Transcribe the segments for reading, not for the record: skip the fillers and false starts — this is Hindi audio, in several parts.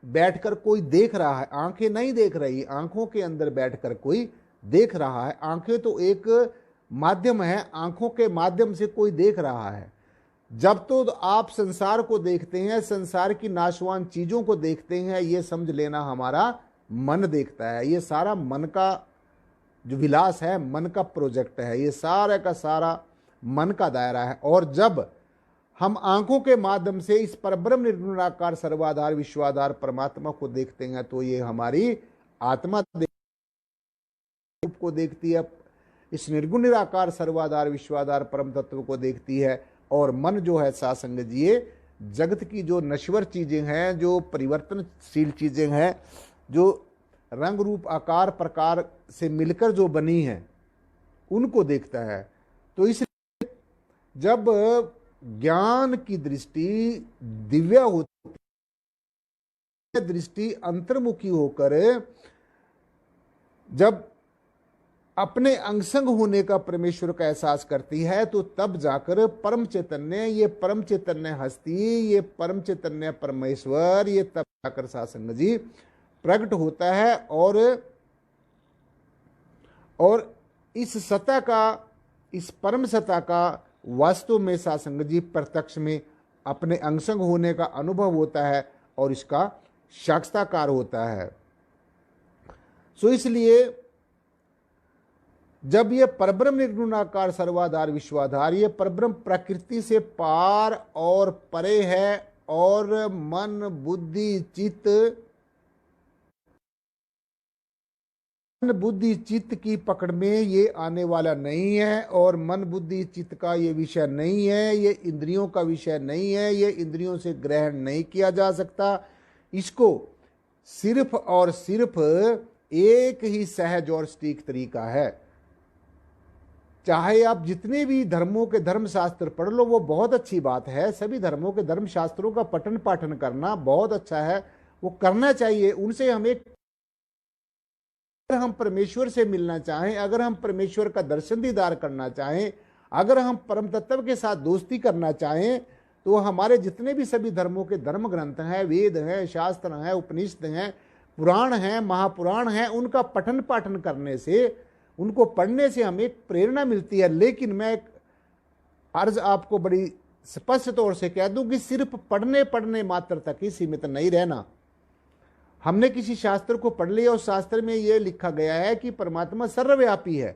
बैठकर कोई देख रहा है, आंखें नहीं देख रही, आंखों के अंदर बैठकर कोई देख रहा है। आंखें तो एक माध्यम है, आंखों के माध्यम से कोई देख रहा है। जब तो आप संसार को देखते हैं, संसार की नाशवान चीजों को देखते हैं, ये समझ लेना हमारा मन देखता है। ये सारा मन का जो विलास है, मन का प्रोजेक्ट है, ये सारा का सारा मन का दायरा है। और जब हम आंखों के माध्यम से इस परब्रह्म निर्गुणाकार सर्वाधार विश्वाधार परमात्मा को देखते हैं, तो ये हमारी आत्मा को देखती है, इस निर्गुण निराकार सर्वाधार विश्वाधार परम तत्व को देखती है। और मन जो है सासंग जी, ये जगत की जो नश्वर चीजें हैं, जो परिवर्तनशील चीजें हैं, जो रंग रूप आकार प्रकार से मिलकर जो बनी है, उनको देखता है। तो इसलिए जब ज्ञान की दृष्टि दिव्य होती है, दृष्टि अंतर्मुखी होकर जब अपने अंगसंग होने का परमेश्वर का एहसास करती है, तो तब जाकर परम चैतन्य, ये परम चैतन्य हस्ती, ये परम चैतन्य परमेश्वर, ये तब जाकर सासंग जी प्रकट होता है। और इस सत्ता का, इस परम सत्ता का वास्तव में सासंग जी प्रत्यक्ष में अपने अंगसंग होने का अनुभव होता है और इसका साक्षात्कार होता है। सो इसलिए जब ये परब्रह्म निर्गुणाकार सर्वाधार विश्वाधार, ये परब्रह्म प्रकृति से पार और परे है, और मन बुद्धि चित्त की पकड़ में ये आने वाला नहीं है, और मन बुद्धि चित्त का ये विषय नहीं है, ये इंद्रियों का विषय नहीं है, ये इंद्रियों से ग्रहण नहीं किया जा सकता। इसको सिर्फ और सिर्फ एक ही सहज और सटीक तरीका है। चाहे आप जितने भी धर्मों के धर्म शास्त्र पढ़ लो, वो बहुत अच्छी बात है, सभी धर्मों के धर्म शास्त्रों का पठन पाठन करना बहुत अच्छा है, वो करना चाहिए। उनसे हमें, अगर हम परमेश्वर से मिलना चाहें, अगर हम परमेश्वर का दर्शन दीदार करना चाहें, अगर हम परम तत्व के साथ दोस्ती करना चाहें, तो हमारे जितने भी सभी धर्मों के धर्म ग्रंथ हैं, वेद हैं, शास्त्र हैं, उपनिषद हैं, पुराण हैं, महापुराण हैं, उनका पठन पाठन करने से, उनको पढ़ने से हमें प्रेरणा मिलती है। लेकिन मैं एक अर्ज आपको बड़ी स्पष्ट तौर से कह दूं कि सिर्फ पढ़ने मात्र तक ही सीमित नहीं रहना। हमने किसी शास्त्र को पढ़ लिया, उस शास्त्र में यह लिखा गया है कि परमात्मा सर्वव्यापी है,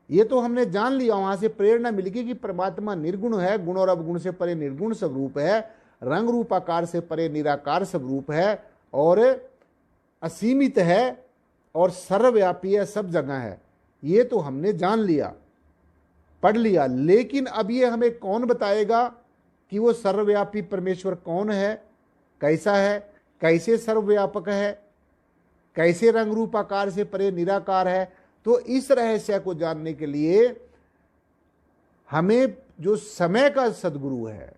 ये तो हमने जान लिया, वहां से प्रेरणा मिलेगी कि परमात्मा निर्गुण है, गुण और अवगुण से परे निर्गुण स्वरूप है, रंग रूप आकार से परे निराकार स्वरूप है, और असीमित है, और सर्वव्यापी है, सब जगह है। ये तो हमने जान लिया, पढ़ लिया। लेकिन अब ये हमें कौन बताएगा कि वो सर्वव्यापी परमेश्वर कौन है, कैसा है, कैसे सर्वव्यापक है, कैसे रंग रूप आकार से परे निराकार है। तो इस रहस्य को जानने के लिए हमें जो समय का सदगुरु है,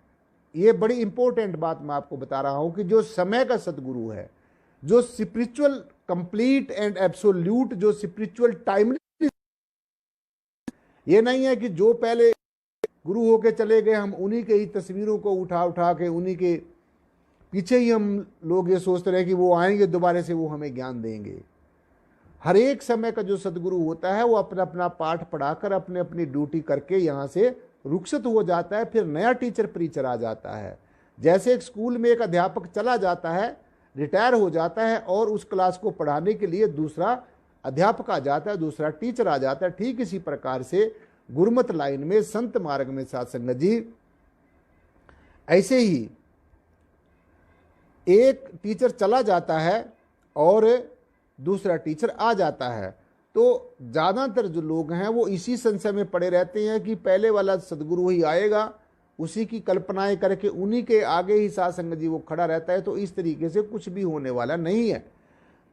ये बड़ी इंपॉर्टेंट बात मैं आपको बता रहा हूं कि जो समय का सदगुरु है, जो स्पिरिचुअल कंप्लीट एंड एब्सोल्यूट, जो स्पिरिचुअल टाइमली, ये नहीं है कि जो पहले गुरु होके चले गए हम उन्हीं के ही तस्वीरों को उठा उठा के उन्हीं के पीछे ही हम लोग ये सोचते रहे कि वो आएंगे दोबारा से वो हमें ज्ञान देंगे। हर एक समय का जो सदगुरु होता है वो अपना अपना पाठ पढ़ाकर अपने अपनी ड्यूटी करके यहाँ से रुखसत हो जाता है, फिर नया टीचर प्रीचर आ जाता है। जैसे एक स्कूल में एक अध्यापक चला जाता है, रिटायर हो जाता है, और उस क्लास को पढ़ाने के लिए दूसरा अध्यापक आ जाता है, दूसरा टीचर आ जाता है। ठीक इसी प्रकार से गुरुमत लाइन में, संत मार्ग में साधसंग जी ऐसे ही एक टीचर चला जाता है और दूसरा टीचर आ जाता है। तो ज़्यादातर जो लोग हैं वो इसी संशय में पड़े रहते हैं कि पहले वाला सदगुरु ही आएगा, उसी की कल्पनाएं करके उन्हीं के आगे ही साधसंग जी वो खड़ा रहता है। तो इस तरीके से कुछ भी होने वाला नहीं है।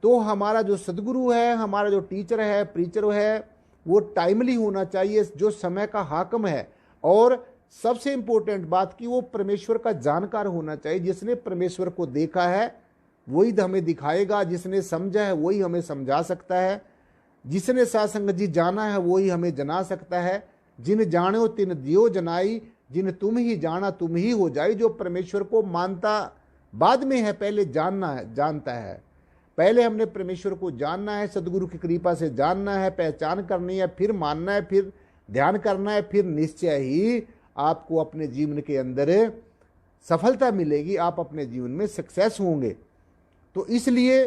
तो हमारा जो सदगुरु है, हमारा जो टीचर है, प्रीचर है, वो टाइमली होना चाहिए, जो समय का हाकम है। और सबसे इंपॉर्टेंट बात कि वो परमेश्वर का जानकार होना चाहिए। जिसने परमेश्वर को देखा है वही हमें दिखाएगा, जिसने समझा है वही हमें समझा सकता है, जिसने साधसंग जी जाना है वही हमें जना सकता है। जिन जानो तिन दियो जनाई, जिन तुम ही जाना तुम ही हो जाई। जो परमेश्वर को मानता बाद में है, पहले जानना है, जानता है। पहले हमने परमेश्वर को जानना है, सदगुरु की कृपा से जानना है, पहचान करनी है, फिर मानना है, फिर ध्यान करना है, फिर निश्चय ही आपको अपने जीवन के अंदर सफलता मिलेगी, आप अपने जीवन में सक्सेस होंगे। तो इसलिए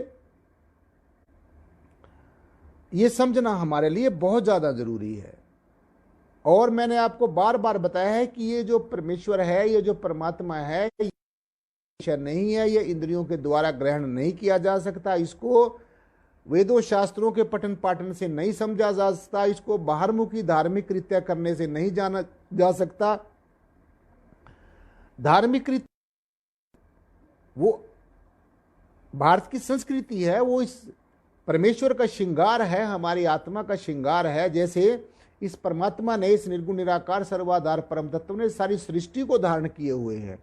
ये समझना हमारे लिए बहुत ज्यादा जरूरी है। और मैंने आपको बार बार बताया है कि ये जो परमेश्वर है, ये जो परमात्मा है, ये नहीं है, ये इंद्रियों के द्वारा ग्रहण नहीं किया जा सकता, इसको वेदों शास्त्रों के पठन पाठन से नहीं समझा जा सकता, इसको बाहरमुखी धार्मिक कृत्य करने से नहीं जाना जा सकता। धार्मिक कृत्य वो भारत की संस्कृति है, वो इस परमेश्वर का श्रृंगार है, हमारी आत्मा का श्रृंगार है। जैसे इस परमात्मा ने, इस निर्गुण निराकार सर्वाधार परम तत्व ने सारी सृष्टि को धारण किए हुए हैं।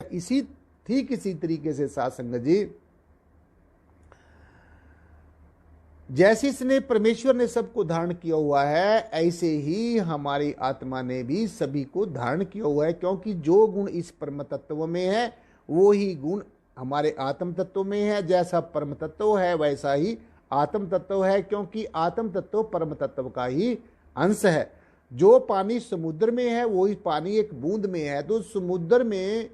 इसी तरीके से साध संगत जी, जैसे इसने परमेश्वर ने सबको धारण किया हुआ है, ऐसे ही हमारी आत्मा ने भी सभी को धारण किया हुआ है। क्योंकि जो गुण इस परम तत्व में है वो ही गुण हमारे आत्म तत्व में है। जैसा परम तत्व है वैसा ही आत्म तत्व है, क्योंकि आत्म तत्व परम तत्व का ही अंश है। जो पानी समुद्र में है वही पानी एक बूंद में है। तो समुद्र में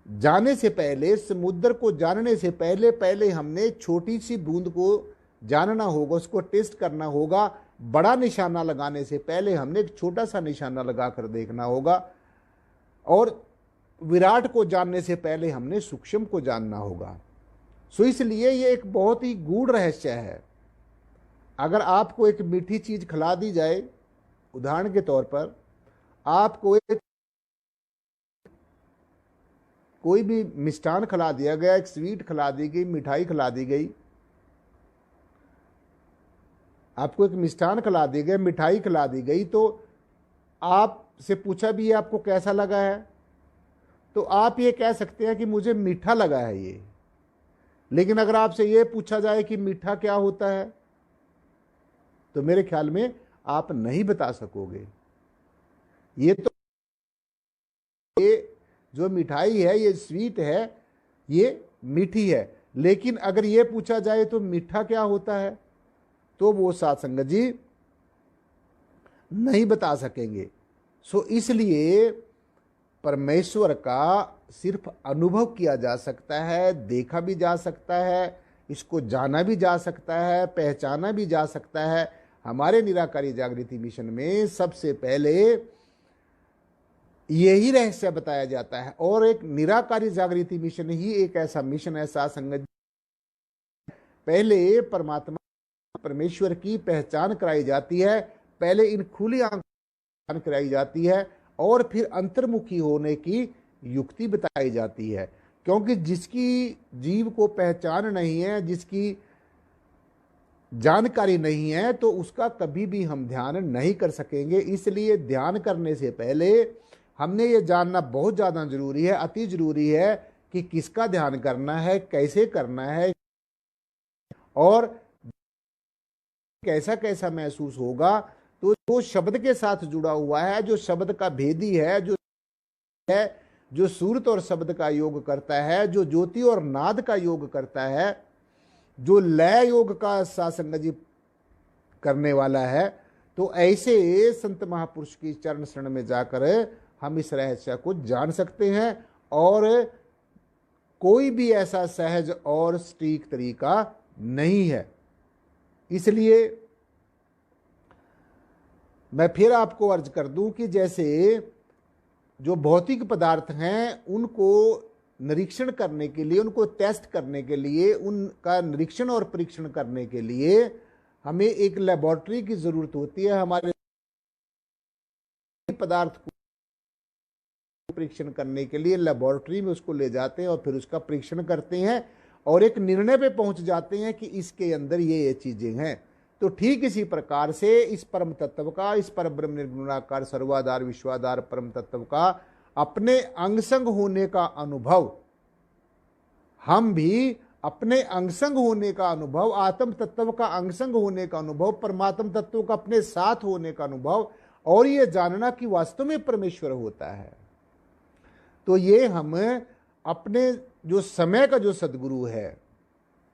जाने से पहले, समुद्र को जानने से पहले हमने छोटी सी बूंद को जानना होगा, उसको टेस्ट करना होगा। बड़ा निशाना लगाने से पहले हमने एक छोटा सा निशाना लगाकर देखना होगा। और विराट को जानने से पहले हमने सूक्ष्म को जानना होगा। सो इसलिए ये एक बहुत ही गूढ़ रहस्य है। अगर आपको एक मीठी चीज खिला दी जाए, उदाहरण के तौर पर आपको एक कोई भी मिष्ठान खिला दिया गया, एक स्वीट खिला दी गई, मिठाई खिला दी गई, आपको एक मिष्ठान खिला दी गई, मिठाई खिला दी गई, तो आपसे पूछा भी है आपको कैसा लगा है, तो आप ये कह सकते हैं कि मुझे मीठा लगा है ये। लेकिन अगर आपसे ये पूछा जाए कि मीठा क्या होता है, तो मेरे ख्याल में आप नहीं बता सकोगे। ये तो ये जो मिठाई है, ये स्वीट है, ये मीठी है। लेकिन अगर ये पूछा जाए तो मीठा क्या होता है, तो वो साध संगत जी नहीं बता सकेंगे। सो इसलिए परमेश्वर का सिर्फ अनुभव किया जा सकता है, देखा भी जा सकता है, इसको जाना भी जा सकता है, पहचाना भी जा सकता है। हमारे निराकारी जागृति मिशन में सबसे पहले यही रहस्य बताया जाता है। और एक निराकारी जागृति मिशन ही एक ऐसा मिशन है साध संगत, पहले परमात्मा परमेश्वर की पहचान कराई जाती है, पहले इन खुली आंखें कराई जाती है, और फिर अंतर्मुखी होने की युक्ति बताई जाती है। क्योंकि जिसकी जीव को पहचान नहीं है, जिसकी जानकारी नहीं है, तो उसका कभी भी हम ध्यान नहीं कर सकेंगे। इसलिए ध्यान करने से पहले हमने ये जानना बहुत ज़्यादा जरूरी है, अति जरूरी है कि किसका ध्यान करना है, कैसे करना है, और कैसा कैसा महसूस होगा। तो जो शब्द के साथ जुड़ा हुआ है, जो शब्द का भेदी है, जो सूरत और शब्द का योग करता है, जो ज्योति और नाद का योग करता है, जो लय योग का साध संगत जी करने वाला है, तो ऐसे संत महापुरुष की चरण शरण में जाकर हम इस रहस्य को जान सकते हैं। और कोई भी ऐसा सहज और सटीक तरीका नहीं है। इसलिए मैं फिर आपको अर्ज कर दूं कि जैसे जो भौतिक पदार्थ हैं उनको निरीक्षण करने के लिए, उनको टेस्ट करने के लिए, उनका निरीक्षण और परीक्षण करने के लिए हमें एक लेबोरेटरी की जरूरत होती है। हमारे पदार्थ को परीक्षण करने के लिए लेबोरेटरी में उसको ले जाते हैं और फिर उसका परीक्षण करते हैं और एक निर्णय पे पहुंच जाते हैं कि इसके अंदर ये चीजें हैं। तो ठीक इसी प्रकार से इस परम तत्व का, इस पर ब्रह्म निर्गुणाकार सर्वाधार विश्वाधार परम तत्व का अपने अंगसंग होने का अनुभव, हम भी अपने अंगसंग होने का अनुभव, आत्म तत्व का अंगसंग होने का अनुभव, परमात्म तत्व का अपने साथ होने का अनुभव, और ये जानना कि वास्तव में परमेश्वर होता है, तो ये हम अपने जो समय का जो सदगुरु है,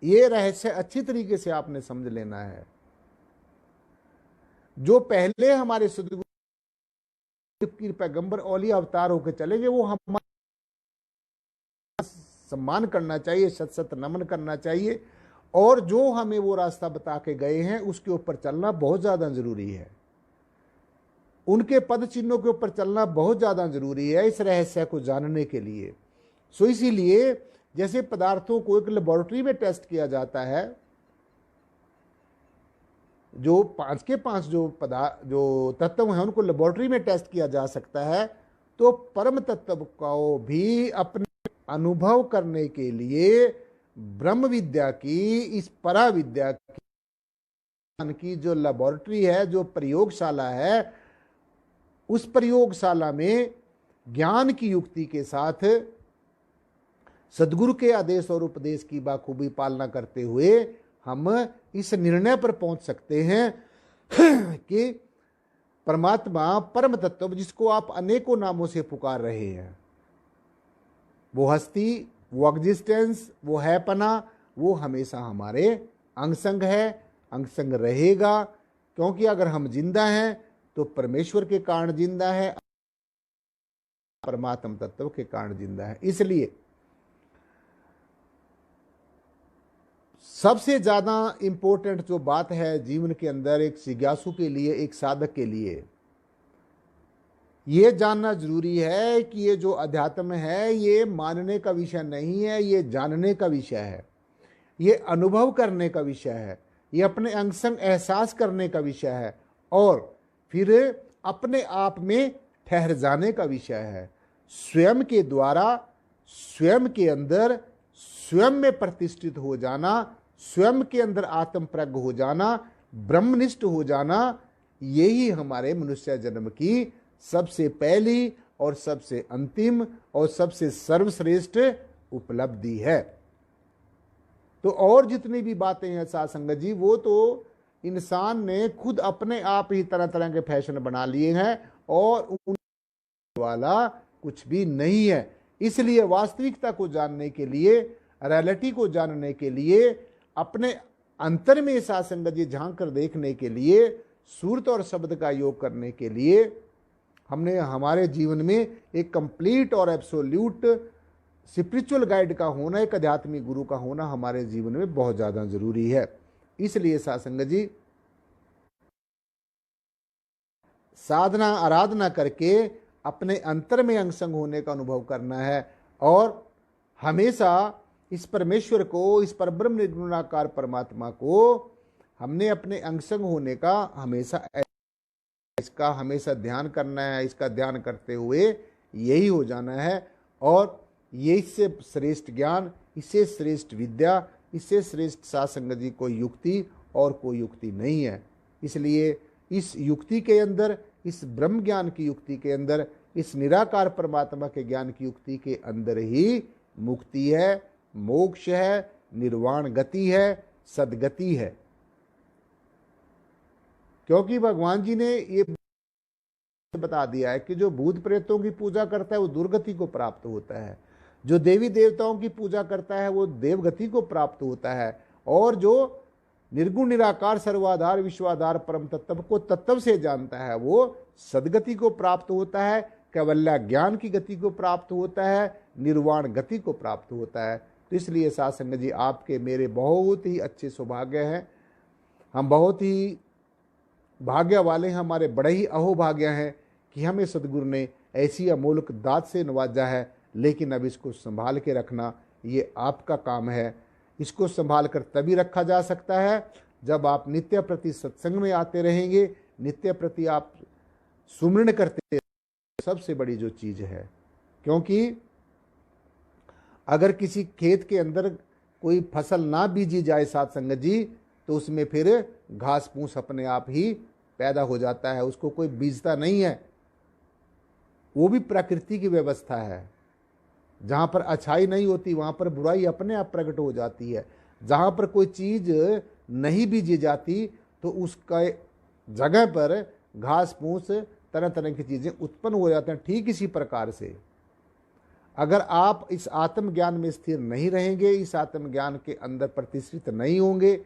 ये रहस्य अच्छी तरीके से आपने समझ लेना है। जो पहले हमारे सदगुरु पैगंबर औलिया अवतार होकर चले गए, वो हमारा सम्मान करना चाहिए, शत शत नमन करना चाहिए। और जो हमें वो रास्ता बता के गए हैं उसके ऊपर चलना बहुत ज्यादा जरूरी है, उनके पद चिन्हों के ऊपर चलना बहुत ज्यादा जरूरी है इस रहस्य को जानने के लिए। सो इसीलिए जैसे पदार्थों को एक लेबोरेटरी में टेस्ट किया जाता है, जो 5 के 5 जो तत्व हैं उनको लेबोरेटरी में टेस्ट किया जा सकता है, तो परम तत्व को भी अपने अनुभव करने के लिए ब्रह्म विद्या की, इस परा विद्या की जो लेबोरेटरी है, जो प्रयोगशाला है, उस प्रयोगशाला में ज्ञान की युक्ति के साथ सदगुरु के आदेश और उपदेश की बाखूबी पालना करते हुए हम इस निर्णय पर पहुंच सकते हैं कि परमात्मा परम तत्व, जिसको आप अनेकों नामों से पुकार रहे हैं, वो हस्ती, वो एग्जिस्टेंस, वो है पना, वो हमेशा हमारे अंगसंग है, अंगसंग रहेगा। क्योंकि अगर हम जिंदा हैं तो परमेश्वर के कारण जिंदा है, परमात्म तत्व के कारण जिंदा है। इसलिए सबसे ज्यादा इंपॉर्टेंट जो बात है जीवन के अंदर एक जिज्ञासु के लिए, एक साधक के लिए, ये जानना जरूरी है कि ये जो अध्यात्म है ये मानने का विषय नहीं है, ये जानने का विषय है, ये अनुभव करने का विषय है, ये अपने अंग संग एहसास करने का विषय है और फिर अपने आप में ठहर जाने का विषय है। स्वयं के द्वारा, स्वयं के अंदर, स्वयं में प्रतिष्ठित हो जाना, स्वयं के अंदर आत्म प्रज्ञ हो जाना, ब्रह्मनिष्ठ हो जाना, यही हमारे मनुष्य जन्म की सबसे पहली और सबसे अंतिम और सबसे सर्वश्रेष्ठ उपलब्धि है। तो और जितनी भी बातें हैं साथ संगत जी, वो तो इंसान ने खुद अपने आप ही तरह तरह के फैशन बना लिए हैं और उन वाला कुछ भी नहीं है। इसलिए वास्तविकता को जानने के लिए, रियलिटी को जानने के लिए, अपने अंतर में साथ संगत जी झांक कर देखने के लिए, सूरत और शब्द का योग करने के लिए हमने हमारे जीवन में एक कंप्लीट और एब्सोल्यूट स्पिरिचुअल गाइड का होना, एक आध्यात्मिक गुरु का होना हमारे जीवन में बहुत ज्यादा जरूरी है। इसलिए साथ संगत जी साधना आराधना करके अपने अंतर में अंगसंग होने का अनुभव करना है और हमेशा इस परमेश्वर को, इस परब्रह्म निर्गुणाकार परमात्मा को हमने अपने अंगसंग होने का इसका हमेशा ध्यान करना है। इसका ध्यान करते हुए यही हो जाना है और ये इससे श्रेष्ठ ज्ञान, इससे श्रेष्ठ विद्या, इससे श्रेष्ठ साथ संगत जी कोई युक्ति और कोई युक्ति नहीं है। इसलिए इस युक्ति के अंदर, इस ब्रह्म ज्ञान की युक्ति के अंदर, इस निराकार परमात्मा के ज्ञान की युक्ति के अंदर ही मुक्ति है, मोक्ष है, निर्वाण गति है, सदगति है। क्योंकि भगवान जी ने ये बता दिया है कि जो भूत प्रेतों की पूजा करता है वो दुर्गति को प्राप्त होता है, जो देवी देवताओं की पूजा करता है वो देवगति को प्राप्त होता है, और जो निर्गुण निराकार सर्वाधार विश्वाधार परम तत्व को तत्व से जानता है वो सदगति को प्राप्त होता है, कैवल्य ज्ञान की गति को प्राप्त होता है, निर्वाण गति को प्राप्त होता है। तो इसलिए साथ संगत जी आपके मेरे बहुत ही अच्छे सौभाग्य हैं, हम बहुत ही भाग्य वाले हैं, हमारे बड़े ही अहोभाग्य हैं कि हमें सदगुरु ने ऐसी अमोलक दात से नवाजा है। लेकिन अब इसको संभाल के रखना ये आपका काम है। इसको संभाल कर तभी रखा जा सकता है जब आप नित्य प्रति सत्संग में आते रहेंगे, नित्य प्रति आप सुमरण करते, सबसे बड़ी जो चीज है। क्योंकि अगर किसी खेत के अंदर कोई फसल ना बीजी जाए साथ संगत जी, तो उसमें फिर घास फूस अपने आप ही पैदा हो जाता है, उसको कोई बीजता नहीं है। वो भी प्रकृति की व्यवस्था है। जहां पर अच्छाई नहीं होती वहां पर बुराई अपने आप प्रकट हो जाती है। जहां पर कोई चीज नहीं बीजी जाती तो उसका जगह पर घास फूस तरह तरह की चीजें उत्पन्न हो जाते हैं। ठीक इसी प्रकार से अगर आप इस आत्मज्ञान में स्थिर नहीं रहेंगे, इस आत्मज्ञान के अंदर प्रतिष्ठित नहीं होंगे,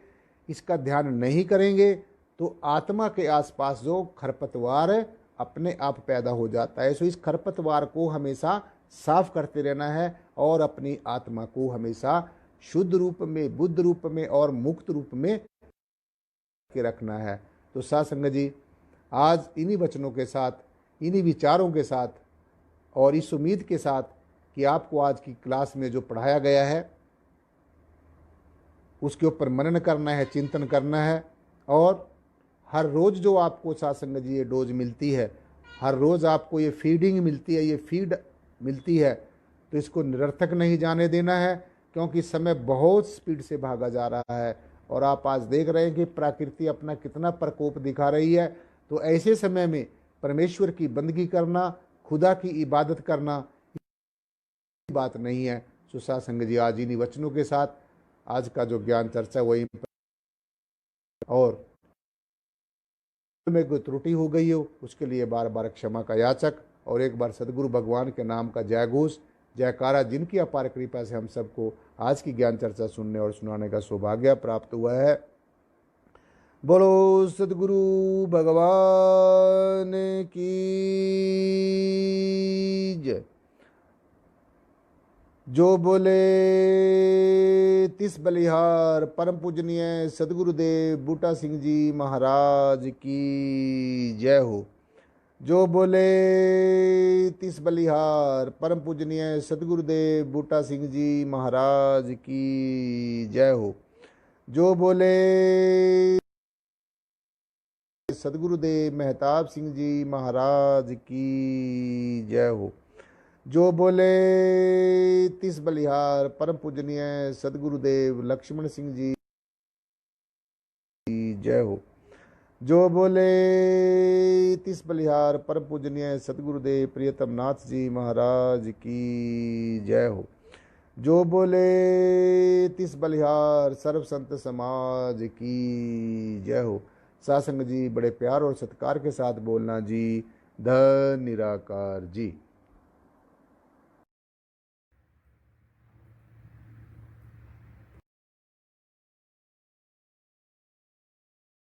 इसका ध्यान नहीं करेंगे, तो आत्मा के आसपास जो खरपतवार अपने आप पैदा हो जाता है। सो इस खरपतवार को हमेशा साफ करते रहना है और अपनी आत्मा को हमेशा शुद्ध रूप में, बुद्ध रूप में और मुक्त रूप में के रखना है। तो साथ संगत जी, आज इन्हीं वचनों के साथ, इन्हीं विचारों के साथ और इस उम्मीद के साथ कि आपको आज की क्लास में जो पढ़ाया गया है उसके ऊपर मनन करना है, चिंतन करना है, और हर रोज़ जो आपको साथ संगत जी ये डोज मिलती है, हर रोज़ आपको ये फीडिंग मिलती है, ये फीड मिलती है, तो इसको निरर्थक नहीं जाने देना है, क्योंकि समय बहुत स्पीड से भागा जा रहा है और आप आज देख रहे हैं कि प्रकृति अपना कितना प्रकोप दिखा रही है। तो ऐसे समय में परमेश्वर की बंदगी करना, खुदा की इबादत करना बात नहीं है। सो साथ संगत जी, आज इन्हीं वचनों के साथ आज का जो ज्ञान चर्चा वही, और में कोई त्रुटि हो गई हो उसके लिए बार बार क्षमा का याचक, और एक बार सदगुरु भगवान के नाम का जय घोष, जयकारा, जिनकी अपार कृपा से हम सबको आज की ज्ञान चर्चा सुनने और सुनाने का सौभाग्य प्राप्त हुआ है। बोलो सदगुरु भगवान की जय। जो बोले तिस बलिहार परम पूजनीय सदगुरुदेव बूटा सिंह जी महाराज की जय हो। जो बोले तिस बलिहार परम पूजनीय सदगुरुदेव बूटा सिंह जी महाराज की जय हो। जो बोले सदगुरुदेव मेहताब सिंह जी महाराज की जय हो। जो बोले तिस बलिहार परम पूजनीय सदगुरुदेव लक्ष्मण सिंह जी की जय हो। जो बोले तिस बलिहार परम पूजनीय सदगुरुदेव प्रियतम नाथ जी महाराज की जय हो। जो बोले तिस बलिहार सर्व संत समाज की जय हो। सासंग जी, बड़े प्यार और सत्कार के साथ बोलना जी। धन निराकार जी।